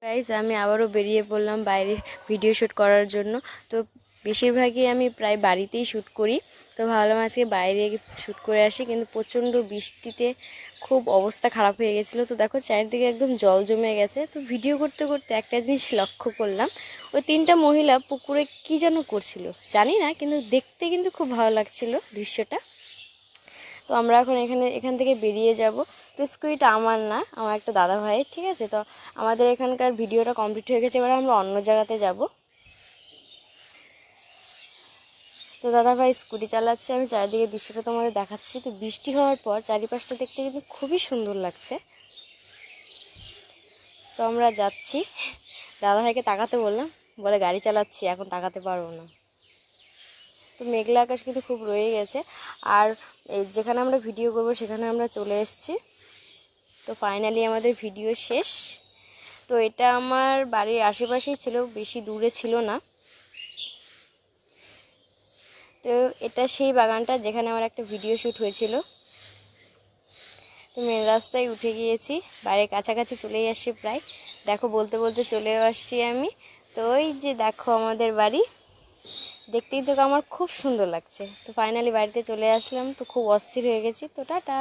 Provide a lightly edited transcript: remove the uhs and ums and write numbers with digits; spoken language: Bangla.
গাইজ আমি আবারও বেরিয়ে পড়লাম বাইরে ভিডিও শ্যুট করার জন্য। তো বেশিরভাগই আমি প্রায় বাড়িতেই শ্যুট করি। তো ভাবলাম আজকে বাইরে শ্যুট করে আসি, কিন্তু প্রচণ্ড বৃষ্টিতে খুব অবস্থা খারাপ হয়ে গেছিলো। তো দেখো চারিদিকে একদম জল জমে গেছে। তো ভিডিও করতে করতে একটা জিনিস লক্ষ্য করলাম, ওই তিনটা মহিলা পুকুরে কী যেন করছিল জানি না, কিন্তু দেখতে কিন্তু খুব ভালো লাগছিল দৃশ্যটা। তো আমরা এখন এখান থেকে বেরিয়ে যাব। তো স্কুটিটা আমার না, আমার একটা দাদা ভাইয়ের, ঠিক আছে। তো আমাদের এখানকার ভিডিওটা কমপ্লিট হয়ে গেছে, এবার আমরা অন্য জায়গাতে যাব। তো দাদা ভাই স্কুটি চালাচ্ছে, আমি চারিদিকে দৃশ্যটা তোমাদের দেখাচ্ছি। তো বৃষ্টি হওয়ার পর চারিপাশটা দেখতে কিন্তু খুবই সুন্দর লাগছে। তো আমরা যাচ্ছি, দাদা ভাইকে তাকাতে বললাম, বলে গাড়ি চালাচ্ছি এখন তাকাতে পারবো না। তো মেঘলা আকাশ কিন্তু খুব রয়ে গেছে। আর যেখানে আমরা ভিডিও করব সেখানে আমরা চলে এসেছি। তো ফাইনালি আমাদের ভিডিও শেষ। তো এটা আমার বাড়ির আশেপাশেই ছিল, বেশি দূরে ছিল না। তো এটা সেই বাগানটা যেখানে আমার একটা ভিডিও শ্যুট হয়েছিল। তো মেন রাস্তায় উঠে গিয়েছি, বাড়ির কাছাকাছি চলেই আসছি প্রায়। দেখো বলতে বলতে চলেও আসছি আমি। তো ওই যে দেখো আমাদের বাড়ি, দেখতেই তো আমার খুব সুন্দর লাগছে। তো ফাইনালি বাড়িতে চলে আসলাম, তো খুব অস্থির হয়ে গেছি। তো টাটা।